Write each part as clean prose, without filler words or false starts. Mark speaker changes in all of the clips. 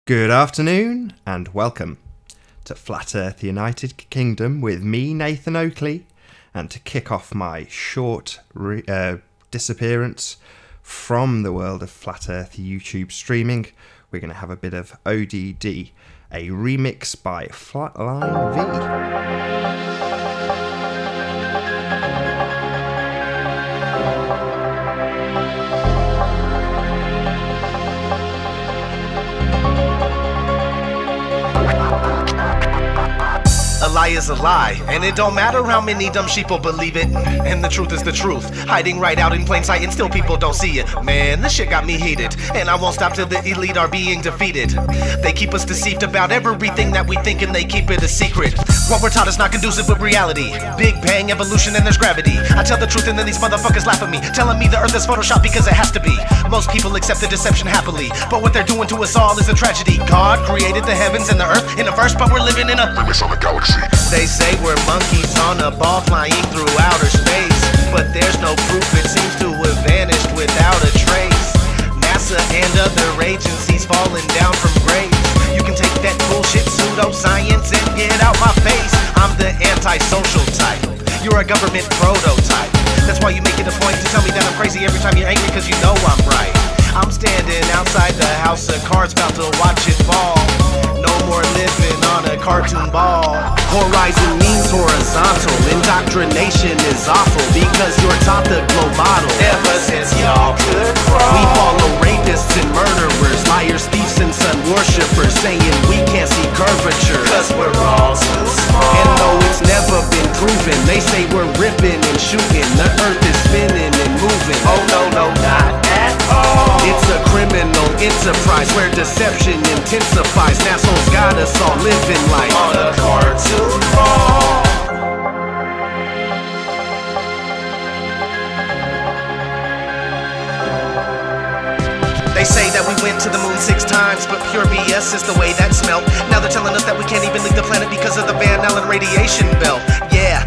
Speaker 1: Good afternoon and welcome to Flat Earth United Kingdom with me, Nathan Oakley, and to kick off my short disappearance from the world of Flat Earth YouTube streaming, we're going to have a bit of ODD, a remix by Flatline V.
Speaker 2: A lie is a lie, and it don't matter how many dumb sheeple believe it. And the truth is the truth, hiding right out in plain sight, and still people don't see it. Man, this shit got me heated, and I won't stop till the elite are being defeated. They keep us deceived about everything that we think, and they keep it a secret. What we're taught is not conducive with reality. Big bang, evolution, and there's gravity. I tell the truth and then these motherfuckers laugh at me, telling me the earth is Photoshop because it has to be. Most people accept the deception happily, but what they're doing to us all is a tragedy. God created the heavens and the earth in a verse, but we're living in a limits on the galaxy. They say we're monkeys on a ball flying through outer space, but there's no proof, it seems to have vanished without a trace. NASA and other agencies falling down from grace. You can take that bullshit pseudoscience and get out my face. I'm the antisocial type, you're a government prototype. That's why you make it a point to tell me that I'm crazy every time you're angry, cause you know I'm right. I'm standing outside the house of cards about to watch it fall. No more living on a cartoon ball. Horizon means horizontal. Indoctrination is awful because you're taught the globe model. Ever since y'all could crawl, we follow rapists and murderers, liars, thieves, and sun worshippers, saying we can't see curvature cause we're all too small. And though it's never been proven, they say we're ripping and shooting. The earth is spinning and moving. Oh no, no, not at all. It's a criminal enterprise where deception intensifies. NASA's got us all living like on a cartoon ball. They say that we went to the moon 6 times, but pure BS is the way that smelled. Now they're telling us that we can't even leave the planet because of the Van Allen radiation belt. Yeah,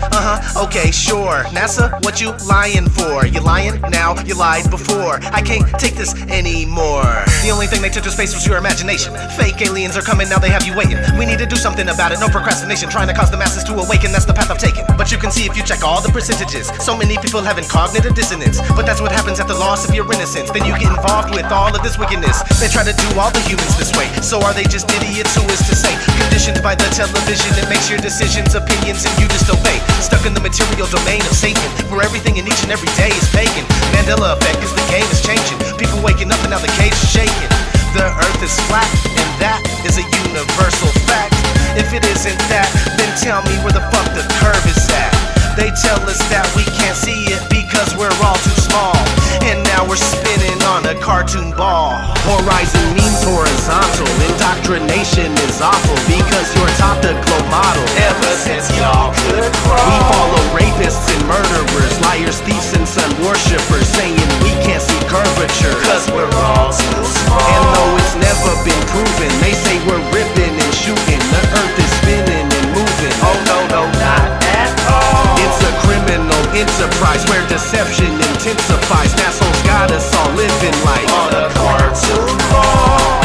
Speaker 2: okay, sure. NASA, what you lying for? You lying now, you lied before. I can't take this anymore. The only thing they took to space was your imagination. Fake aliens are coming, now they have you waiting. We need to do something about it, no procrastination. Trying to cause the masses to awaken, that's the path I've taken. But you can see if you check all the percentages, so many people having cognitive dissonance. But that's what happens at the loss of your innocence. Then you get involved with all of this wickedness. They try to do all the humans this way. So are they just idiots? Who is to say? Conditioned by the television, it makes your decisions, opinions, and you just obey. Stuck in the material domain of Satan, where everything in each and every day is pagan. Mandela effect, cause the game is changing. People waking up and now the cage is shaking. The earth is flat, and that is a universal fact. If it isn't that, then tell me where the fuck the curve is at. They tell us that we can't see it because we're all too small, and now we're spinning on a cartoon ball. Horizon means horizontal. Indoctrination is awful because you're taught the globe model. Ever since y'all could crawl, we follow rapists and murderers, liars, thieves, and sun worshippers, saying we can't see curvature cause we're all too small. And though it's never been proven, they say we're ripping and shooting. The earth is spinning and moving. Oh no, no, not at all. It's a criminal enterprise where deception intensifies. NASA's got us all living like on a cartoon ball.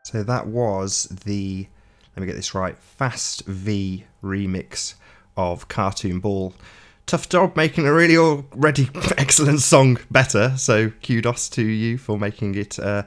Speaker 1: So that was the, let me get this right, Fast V remix of Cartoon Ball. Tough job making a really already excellent song better, so kudos to you for making it a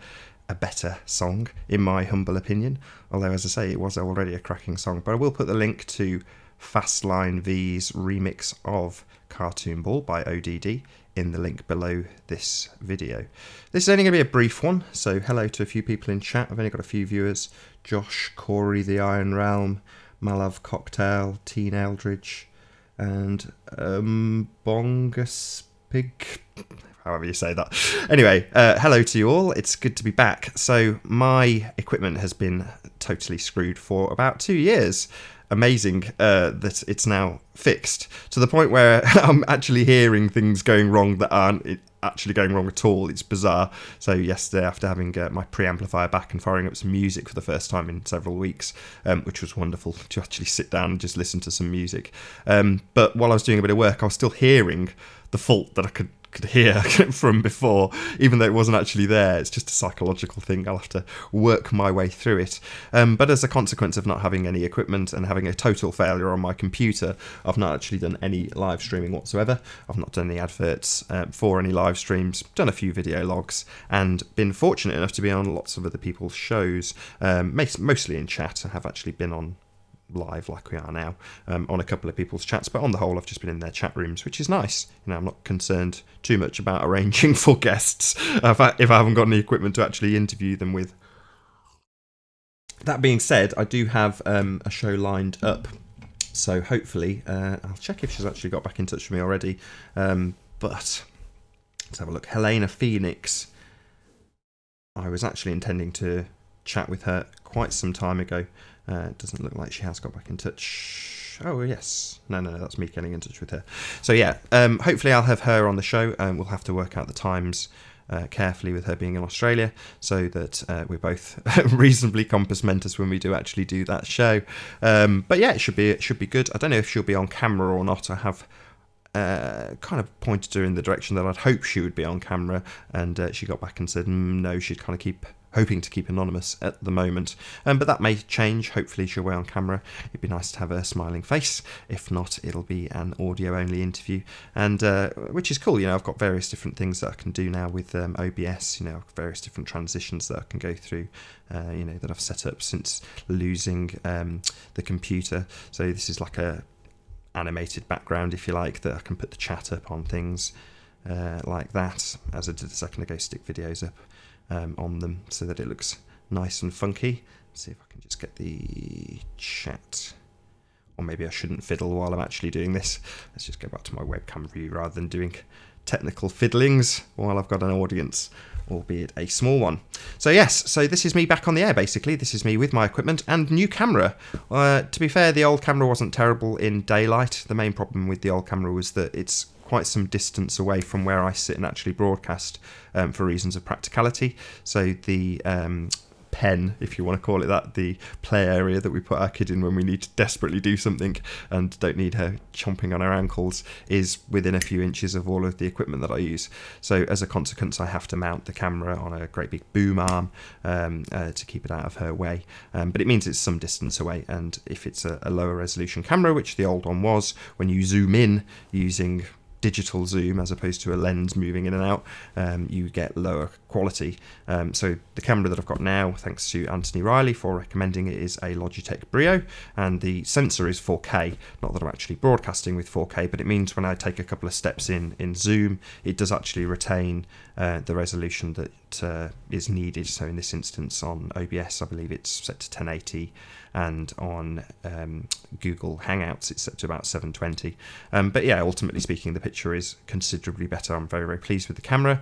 Speaker 1: better song, in my humble opinion. Although, as I say, it was already a cracking song. But I will put the link to Fastline V's remix of Cartoon Ball by ODD in the link below this video. This is only going to be a brief one, so hello to a few people in chat. I've only got a few viewers: Josh, Corey, the Iron Realm, Malav Cocktail, Teen Eldridge, and Bongus pig, however you say that. Anyway, hello to you all. It's good to be back. So my equipment has been totally screwed for about 2 years. Amazing that it's now fixed to the point where I'm actually hearing things going wrong that aren't actually going wrong at all. It's bizarre. So yesterday, after having my preamplifier back and firing up some music for the first time in several weeks, which was wonderful to actually sit down and just listen to some music. But while I was doing a bit of work, I was still hearing the fault that I could hear from before, even though it wasn't actually there. It's just a psychological thing. I'll have to work my way through it. But as a consequence of not having any equipment and having a total failure on my computer, I've not actually done any live streaming whatsoever. I've not done any adverts for any live streams, done a few video logs, and been fortunate enough to be on lots of other people's shows, mostly in chat. I have actually been on live like we are now on a couple of people's chats, but on the whole I've just been in their chat rooms, which is nice. You know, I'm not concerned too much about arranging for guests if I haven't got any equipment to actually interview them with. That being said, I do have a show lined up, so hopefully I'll check if she's actually got back in touch with me already, but let's have a look. Helena Phoenix, I was actually intending to chat with her quite some time ago. It doesn't look like she has got back in touch. Oh, yes. No, that's me getting in touch with her. So, yeah, hopefully I'll have her on the show, and we'll have to work out the times carefully with her being in Australia so that we're both reasonably compass mentis when we do actually do that show. But, yeah, it should be good. I don't know if she'll be on camera or not. I have kind of pointed her in the direction that I'd hope she would be on camera, and she got back and said no, she'd kind of hoping to keep anonymous at the moment, but that may change. Hopefully she'll be on camera. It'd be nice to have her smiling face. If not, it'll be an audio only interview, and which is cool. You know, I've got various different things that I can do now with OBS. You know, various different transitions that I can go through, you know, that I've set up since losing the computer. So this is like a animated background, if you like, that I can put the chat up on things like that, as I did a second ago. Stick videos up on them so that it looks nice and funky. Let's see if I can just get the chat, or maybe I shouldn't fiddle while I'm actually doing this. Let's just go back to my webcam view rather than doing technical fiddlings while I've got an audience, albeit a small one. So yes, so this is me back on the air basically. This is me with my equipment and new camera. To be fair, the old camera wasn't terrible in daylight. The main problem with the old camera was that it's quite some distance away from where I sit and actually broadcast for reasons of practicality. So the pen, if you want to call it that, the play area that we put our kid in when we need to desperately do something and don't need her chomping on her ankles, is within a few inches of all of the equipment that I use. So as a consequence, I have to mount the camera on a great big boom arm to keep it out of her way. But it means it's some distance away, and if it's a lower resolution camera, which the old one was, when you zoom in using digital zoom as opposed to a lens moving in and out, you get lower quality. So the camera that I've got now, thanks to Anthony Riley for recommending it, is a Logitech Brio, and the sensor is 4K. Not that I'm actually broadcasting with 4K, but it means when I take a couple of steps in zoom, it does actually retain the resolution that is needed. So in this instance on OBS, I believe it's set to 1080, and on Google Hangouts it's set to about 720. But yeah, ultimately speaking, the picture is considerably better. I'm very, very pleased with the camera.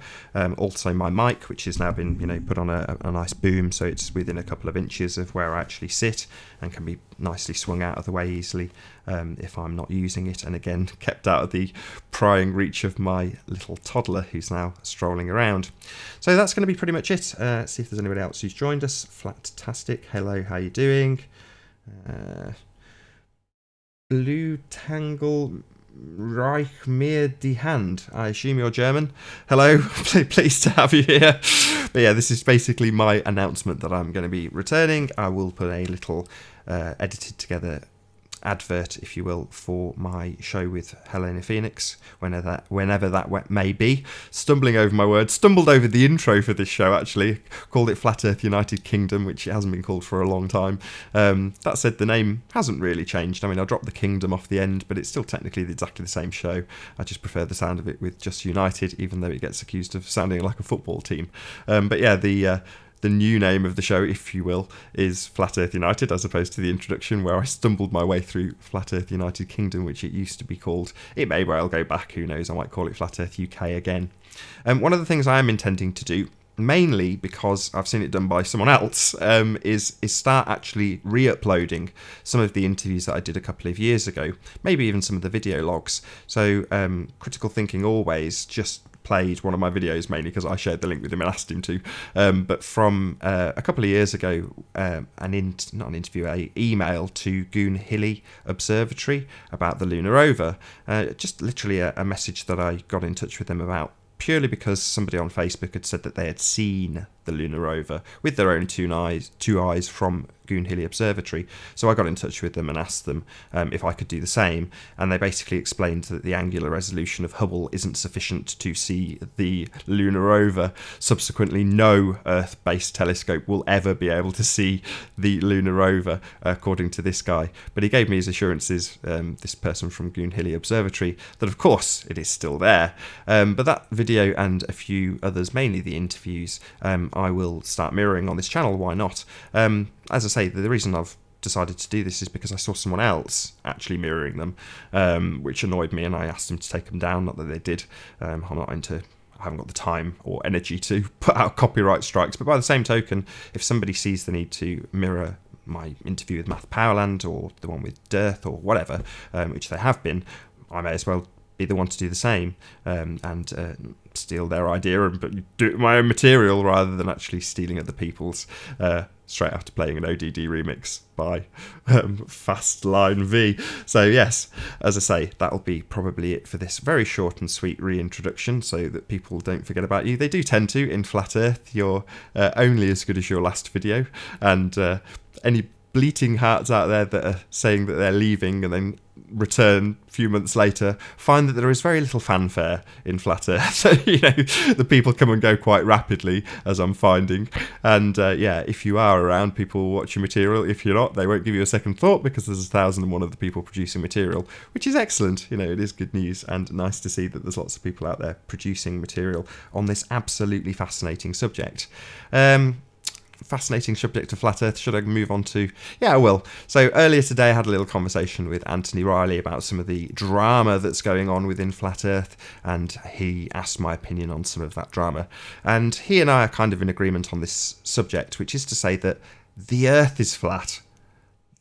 Speaker 1: Also my mic, which has now been, you know, put on a nice boom, so it's within a couple of inches of where I actually sit and can be nicely swung out of the way easily if I'm not using it, and again kept out of the prying reach of my little toddler who's now strolling around. So that's going to be pretty much it. See if there's anybody else who's joined us. Flat-tastic, hello, how you doing? Blue Tangle Reich mir die Hand. I assume you're German. Hello, pleased to have you here. But yeah, this is basically my announcement that I'm going to be returning. I will put a little edited together advert, if you will, for my show with Helena Phoenix, whenever that may be. Stumbling over my words, stumbled over the intro for this show actually, called it Flat Earth United Kingdom, which it hasn't been called for a long time. That said, the name hasn't really changed. I mean, I dropped the kingdom off the end, but it's still technically exactly the same show. I just prefer the sound of it with just United, even though it gets accused of sounding like a football team. But yeah, the new name of the show, if you will, is Flat Earth United, as opposed to the introduction where I stumbled my way through Flat Earth United Kingdom, which it used to be called. It may well go back, who knows, I might call it Flat Earth UK again. One of the things I am intending to do, mainly because I've seen it done by someone else, is start actually re-uploading some of the interviews that I did a couple of years ago, maybe even some of the video logs. So Critical Thinking Always just played one of my videos, mainly because I shared the link with him and asked him to, but from a couple of years ago, not an interview, a email to Goonhilly Observatory about the lunar rover, just literally a message that I got in touch with them about, purely because somebody on Facebook had said that they had seen the lunar rover with their own two eyes from Goonhilly Observatory. So I got in touch with them and asked them if I could do the same, and they basically explained that the angular resolution of Hubble isn't sufficient to see the lunar rover. Subsequently, no Earth-based telescope will ever be able to see the lunar rover, according to this guy. But he gave me his assurances, this person from Goonhilly Observatory, that of course it is still there. But that video and a few others, mainly the interviews, I will start mirroring on this channel. Why not? As I say, the reason I've decided to do this is because I saw someone else actually mirroring them, which annoyed me, and I asked them to take them down. Not that they did. I haven't got the time or energy to put out copyright strikes. But by the same token, if somebody sees the need to mirror my interview with Math Powerland or the one with Dearth or whatever, which they have been, I may as well be the one to do the same, and steal their idea and do my own material rather than actually stealing other people's, straight after playing an ODD remix by Fast Line V. So yes, as I say, that'll be probably it for this very short and sweet reintroduction, so that people don't forget about you. They do tend to in Flat Earth. You're only as good as your last video, and any bleating hearts out there that are saying that they're leaving and then return a few months later find that there is very little fanfare in Flat Earth. So, the people come and go quite rapidly, as I'm finding. And yeah, if you are around, people will watch your material. If you're not, they won't give you a second thought, because there's 1,001 other people producing material, which is excellent. It is good news, and nice to see that there's lots of people out there producing material on this absolutely fascinating subject. Fascinating subject of Flat Earth. Should I move on to... Yeah, I will. So earlier today I had a little conversation with Anthony Riley about some of the drama that's going on within Flat Earth, and he asked my opinion on some of that drama. And he and I are kind of in agreement on this subject, which is to say that the Earth is flat.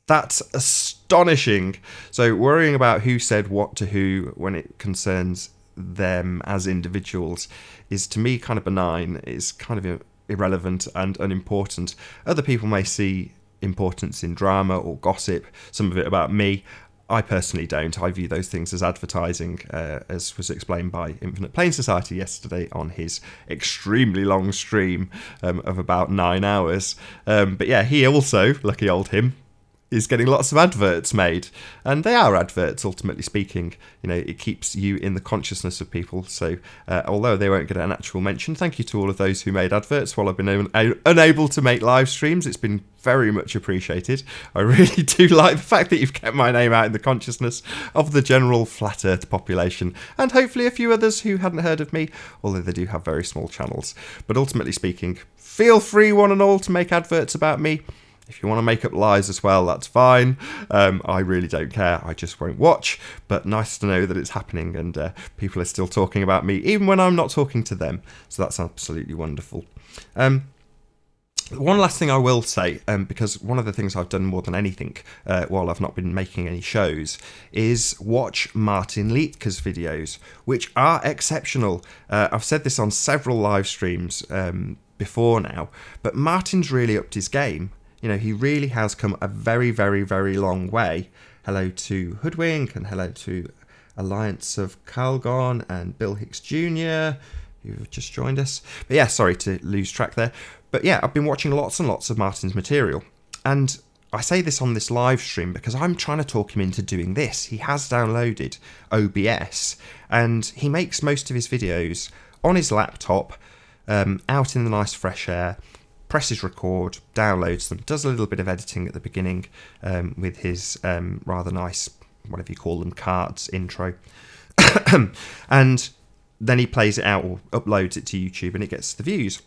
Speaker 1: That's astonishing. So worrying about who said what to who when it concerns them as individuals is, to me, kind of benign. It's kind of irrelevant and unimportant. Other people may see importance in drama or gossip, some of it about me. I personally don't. I view those things as advertising, as was explained by Infinite Plane Society yesterday on his extremely long stream of about 9 hours. But yeah, he also, lucky old him, is getting lots of adverts made, and they are adverts, ultimately speaking. It keeps you in the consciousness of people. So although they won't get an actual mention, thank you to all of those who made adverts while I've been unable to make live streams. It's been very much appreciated. I really do like the fact that you've kept my name out in the consciousness of the general Flat Earth population, and hopefully a few others who hadn't heard of me, although they do have very small channels. But ultimately speaking, feel free, one and all, to make adverts about me. If you want to make up lies as well, that's fine. I really don't care. I just won't watch. But nice to know that it's happening, and people are still talking about me, even when I'm not talking to them. So that's absolutely wonderful. One last thing I will say, because one of the things I've done more than anything while I've not been making any shows is watch Martin Liedtke's videos, which are exceptional. I've said this on several live streams before now, but Martin's really upped his game. He really has come a very, very, very long way. Hello to Hoodwink, and hello to Alliance of Calgon and Bill Hicks Jr., who've just joined us. But yeah, sorry to lose track there. But yeah, I've been watching lots and lots of Martin's material. And I say this on this live stream because I'm trying to talk him into doing this. He has downloaded OBS, and he makes most of his videos on his laptop, out in the nice fresh air, presses record, downloads them, does a little bit of editing at the beginning with his rather nice, whatever you call them, cards intro. And then he plays it out or uploads it to YouTube, and it gets the views.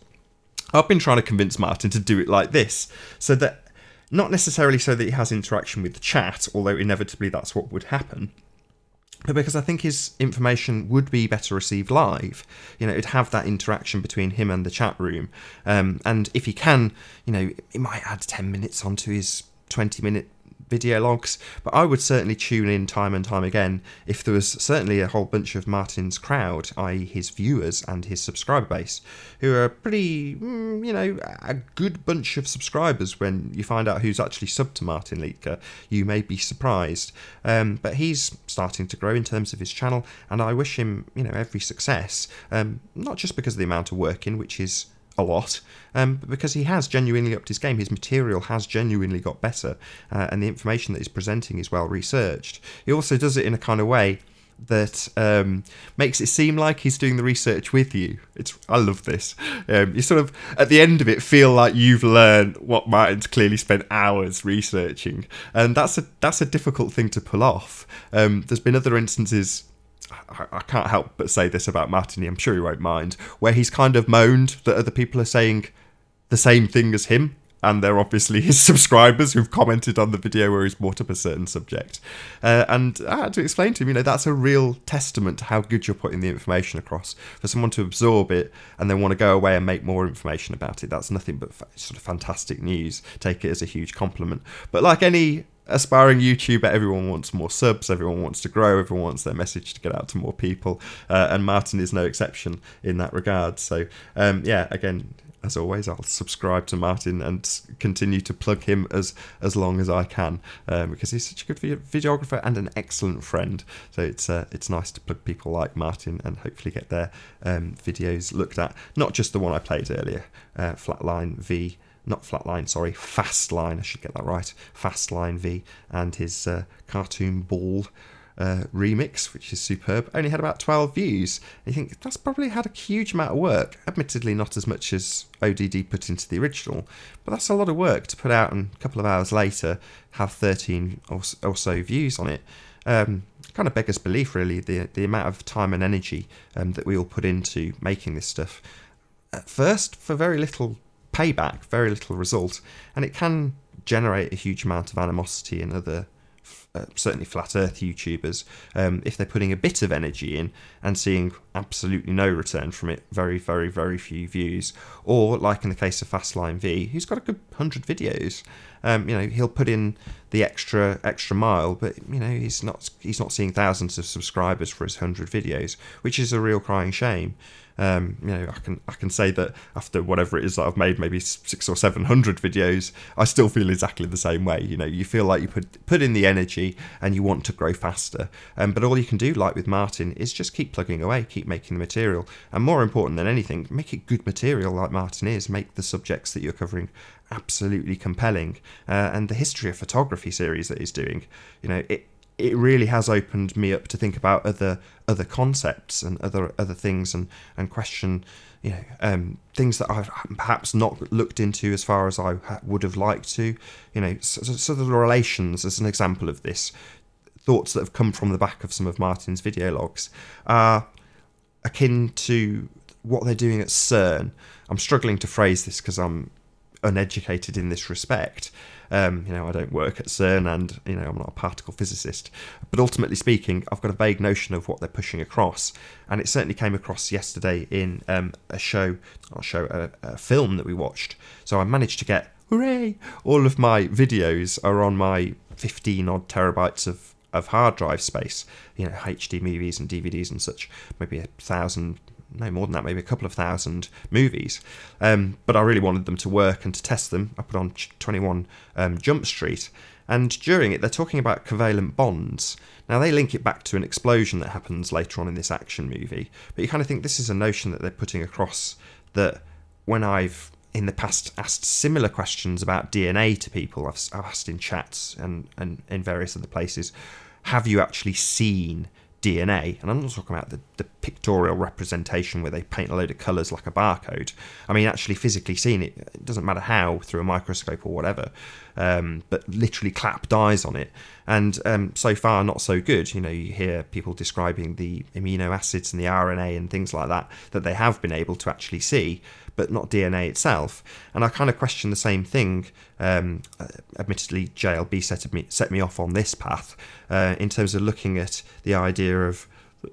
Speaker 1: I've been trying to convince Martin to do it like this, so that, not necessarily so that he has interaction with the chat, although inevitably that's what would happen, but because I think his information would be better received live. You know, it'd have that interaction between him and the chat room. And if he can, you know, it might add 10 minutes onto his 20-minute video logs, but I would certainly tune in time and time again if there was certainly a whole bunch of Martin's crowd, i.e. his viewers and his subscriber base, who are pretty, you know, a good bunch of subscribers. When you find out who's actually subbed to Martin Leedker, you may be surprised. But he's starting to grow in terms of his channel, and I wish him, you know, every success, not just because of the amount of work in, which is a lot, but because he has genuinely upped his game. His material has genuinely got better, and the information that he's presenting is well researched. He also does it in a kind of way that makes it seem like he's doing the research with you. I love this. You sort of, at the end of it, feel like you've learned what Martin's clearly spent hours researching, and that's a difficult thing to pull off. There's been other instances, I can't help but say this about Martin, I'm sure he won't mind, where he's kind of moaned that other people are saying the same thing as him, and they're obviously his subscribers who've commented on the video where he's brought up a certain subject. And I had to explain to him, you know, that's a real testament to how good you're putting the information across. For someone to absorb it and then want to go away and make more information about it, that's nothing but sort of fantastic news. Take it as a huge compliment. But like any aspiring YouTuber, everyone wants more subs, everyone wants to grow, everyone wants their message to get out to more people, and Martin is no exception in that regard. So yeah, again, as always, I'll subscribe to Martin and continue to plug him as long as I can, because he's such a good videographer and an excellent friend. So it's nice to plug people like Martin and hopefully get their videos looked at, not just the one I played earlier, Flatline V. Not Flatline, sorry, Fastline, I should get that right. Fastline V, and his Cartoon Ball remix, which is superb. Only had about 12 views. And you think that's probably had a huge amount of work. Admittedly, not as much as ODD put into the original, but that's a lot of work to put out, and a couple of hours later have 13 or so views on it. Kind of beggars belief, really, the amount of time and energy that we all put into making this stuff. At first, for very little payback, very little result, and it can generate a huge amount of animosity in other certainly flat earth YouTubers if they're putting a bit of energy in and seeing absolutely no return from it, very few views, or like in the case of Fastline V, who's got a good 100 videos. You know, he'll put in the extra mile, but you know, he's not seeing thousands of subscribers for his 100 videos, which is a real crying shame. You know, I can say that after whatever it is that I've made, maybe 600 or 700 videos, I still feel exactly the same way. You know, you feel like you put in the energy and you want to grow faster, but all you can do, like with Martin, is just keep plugging away, keep making the material, and more important than anything, make it good material like Martin is. Make the subjects that you're covering absolutely compelling, and the history of photography series that he's doing, you know, it really has opened me up to think about other concepts and other things, and question, you know, things that I've perhaps not looked into as far as I would have liked to. You know, so the relations, as an example of this, thoughts that have come from the back of some of Martin's video logs are akin to what they're doing at CERN. I'm struggling to phrase this because I'm uneducated in this respect. You know, I don't work at CERN, and you know, I'm not a particle physicist, but ultimately speaking, I've got a vague notion of what they're pushing across, and it certainly came across yesterday in a film that we watched. So I managed to get, hooray, all of my videos are on my 15 odd terabytes of hard drive space, you know, HD movies and DVDs and such, maybe 1,000, no more than that, maybe a couple of thousand movies. But I really wanted them to work, and to test them, I put on 21 Jump Street, and during it they're talking about covalent bonds. Now they link it back to an explosion that happens later on in this action movie, but you kind of think this is a notion that they're putting across, that when I've in the past asked similar questions about DNA to people, I've asked in chats and in various other places, have you actually seen DNA? And I'm not talking about the pictorial representation where they paint a load of colours like a barcode. I mean, actually physically seen it. It doesn't matter how, through a microscope or whatever, but literally clapped eyes on it. And so far, not so good. You know, you hear people describing the amino acids and the RNA and things like that they have been able to actually see, but not DNA itself. And I kind of question the same thing. Admittedly, JLB set me off on this path in terms of looking at the idea of,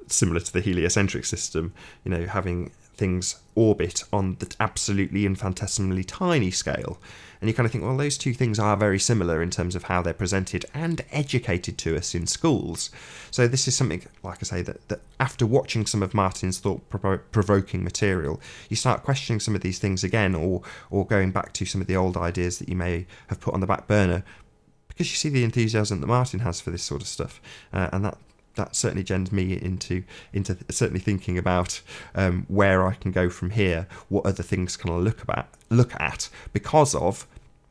Speaker 1: similar to the heliocentric system, you know, having things orbit on the absolutely infinitesimally tiny scale. And you kind of think, well, those two things are very similar in terms of how they're presented and educated to us in schools. So this is something, like I say, that after watching some of Martin's thought-provoking material, you start questioning some of these things again, or going back to some of the old ideas that you may have put on the back burner, because you see the enthusiasm that Martin has for this sort of stuff, and that certainly gens me into certainly thinking about where I can go from here, what other things can I look at, because of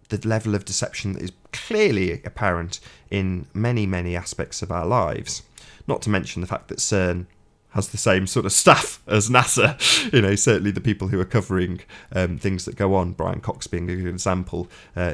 Speaker 1: the level of deception that is clearly apparent in many, many aspects of our lives. Not to mention the fact that CERN has the same sort of staff as NASA. You know, certainly the people who are covering things that go on, Brian Cox being a good example,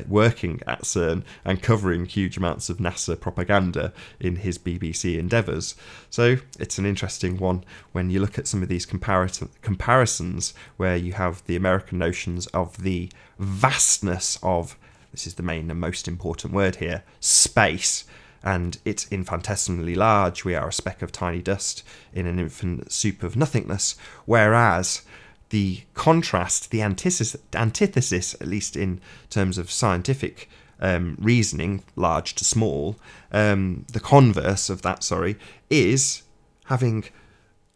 Speaker 1: working at CERN and covering huge amounts of NASA propaganda in his BBC endeavours. So it's an interesting one when you look at some of these comparisons where you have the American notions of the vastness of, this is the main and most important word here, space. And it's infinitesimally large. We are a speck of tiny dust in an infinite soup of nothingness. Whereas the contrast, the antithesis, at least in terms of scientific reasoning, large to small, the converse of that, is having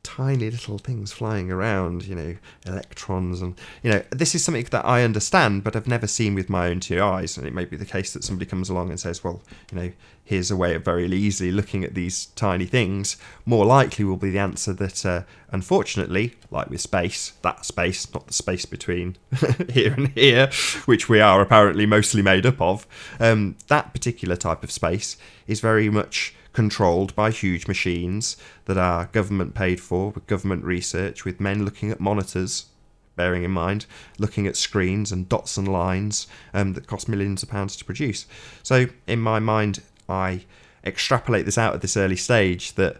Speaker 1: tiny little things flying around, you know, electrons, and, you know, this is something that I understand, but I've never seen with my own two eyes. And it may be the case that somebody comes along and says, well, you know, here's a way of very easily looking at these tiny things. More likely will be the answer that, unfortunately, like with space, that space, not the space between here and here, which we are apparently mostly made up of, that particular type of space is very much controlled by huge machines that are government paid for, with government research, with men looking at monitors, bearing in mind, looking at screens and dots and lines that cost millions of pounds to produce. So in my mind, I extrapolate this out at this early stage that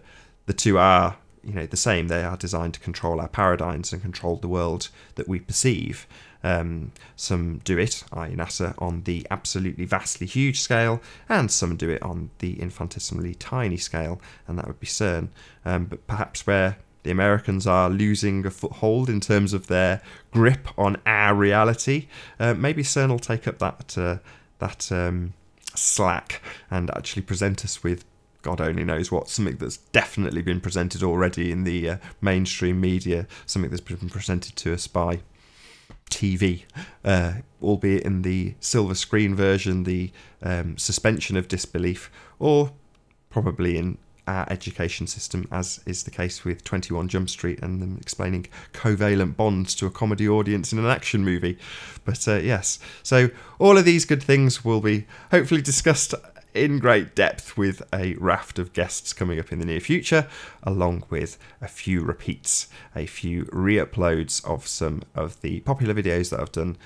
Speaker 1: the two are, you know, the same. They are designed to control our paradigms and control the world that we perceive. Some do it, i.e. NASA, on the absolutely vastly huge scale, and some do it on the infinitesimally tiny scale, and that would be CERN. But perhaps where the Americans are losing a foothold in terms of their grip on our reality, maybe CERN will take up that slack and actually present us with, God only knows what, something that's definitely been presented already in the mainstream media, something that's been presented to us by TV, albeit in the silver screen version, the suspension of disbelief, or probably in our education system, as is the case with 21 Jump Street and them explaining covalent bonds to a comedy audience in an action movie. But yes, so all of these good things will be hopefully discussed in great depth with a raft of guests coming up in the near future, along with a few repeats, a few re-uploads of some of the popular videos that I've done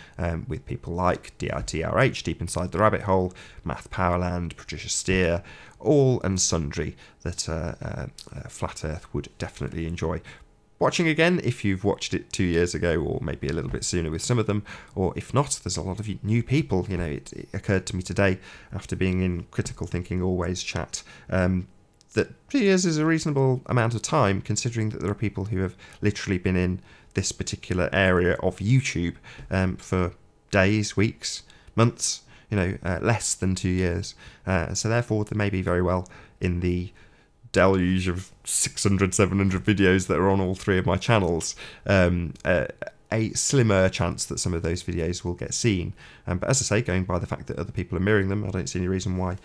Speaker 1: with people like DITRH, Deep Inside the Rabbit Hole, Math Powerland, Patricia Steer, all and sundry that Flat Earth would definitely enjoy watching again if you've watched it 2 years ago, or maybe a little bit sooner with some of them, or if not, there's a lot of new people. You know, it occurred to me today, after being in Critical Thinking Always chat, that 2 years is a reasonable amount of time, considering that there are people who have literally been in this particular area of YouTube for days, weeks, months, you know, less than 2 years. So therefore, they may be very well in the deluge of 600, 700 videos that are on all three of my channels, a slimmer chance that some of those videos will get seen. But as I say, going by the fact that other people are mirroring them, I don't see any reason why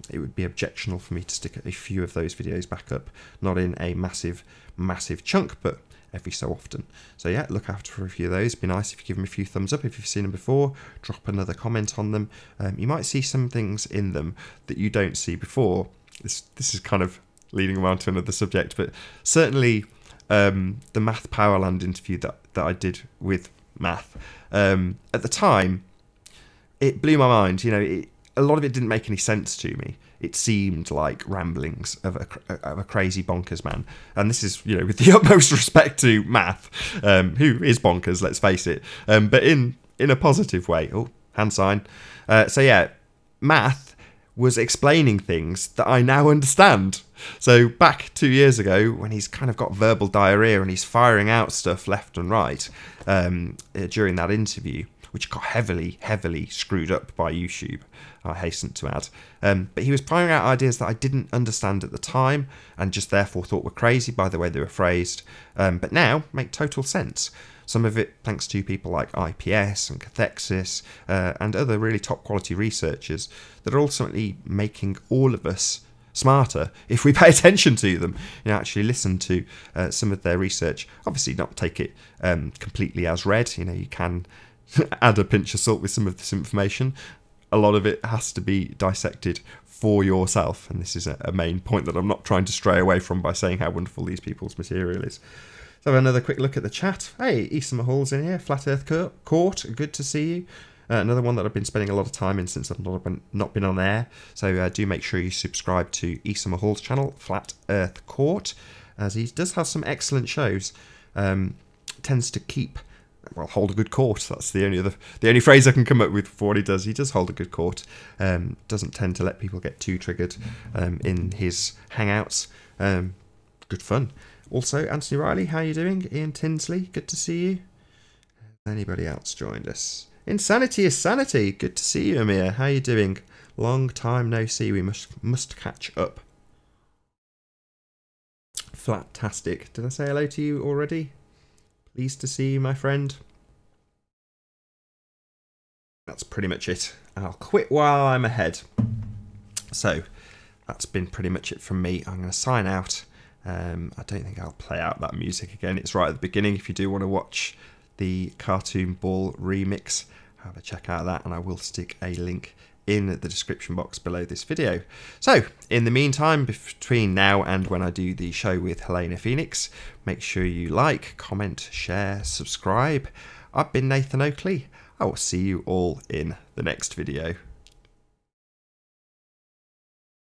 Speaker 1: it would be objectionable for me to stick a few of those videos back up, not in a massive chunk, but every so often. So yeah, look out for a few of those. It'd be nice if you give them a few thumbs up if you've seen them before, drop another comment on them. You might see some things in them that you don't see before. This is kind of leading around to another subject, but certainly the Math Powerland interview that I did with Math, at the time, it blew my mind. You know, a lot of it didn't make any sense to me. It seemed like ramblings of a crazy bonkers man. And this is, with the utmost respect to Math, who is bonkers, let's face it, but in a positive way. Oh, hand sign. So yeah, Math was explaining things that I now understand. So back 2 years ago, when he's kind of got verbal diarrhea and he's firing out stuff left and right during that interview, which got heavily screwed up by YouTube, I hasten to add. But he was firing out ideas that I didn't understand at the time and just therefore thought were crazy by the way they were phrased, but now make total sense. Some of it thanks to people like IPS and Cathexis and other really top quality researchers that are ultimately making all of us smarter if we pay attention to them, actually listen to some of their research. Obviously not take it completely as read, you can add a pinch of salt with some of this information. A lot of it has to be dissected for yourself, and this is a main point that I'm not trying to stray away from by saying how wonderful these people's material is. So have another quick look at the chat. Hey, Isa Mahal's in here. Flat Earth Court, good to see you. Another one that I've been spending a lot of time in since I've not been on air. So do make sure you subscribe to Isa Mahal's channel, Flat Earth Court, as he does have some excellent shows. Tends to keep, hold a good court. That's the only phrase I can come up with for what he does. He does hold a good court. Doesn't tend to let people get too triggered in his hangouts. Good fun. Also, Anthony Riley, how are you doing? Ian Tinsley, good to see you. Anybody else joined us? Insanity is sanity. Good to see you, Amir. How are you doing? Long time no see. We must catch up. Flatastic. Did I say hello to you already? Pleased to see you, my friend. That's pretty much it. I'll quit while I'm ahead. So, that's been pretty much it from me. I'm going to sign out. I don't think I'll play out that music again. It's right at the beginning. If you do want to watch the Cartoon Ball remix, have a check out that, and I will stick a link in the description box below this video. So, in the meantime, between now and when I do the show with Helena Phoenix, make sure you like, comment, share, subscribe. I've been Nathan Oakley. I will see you all in the next video.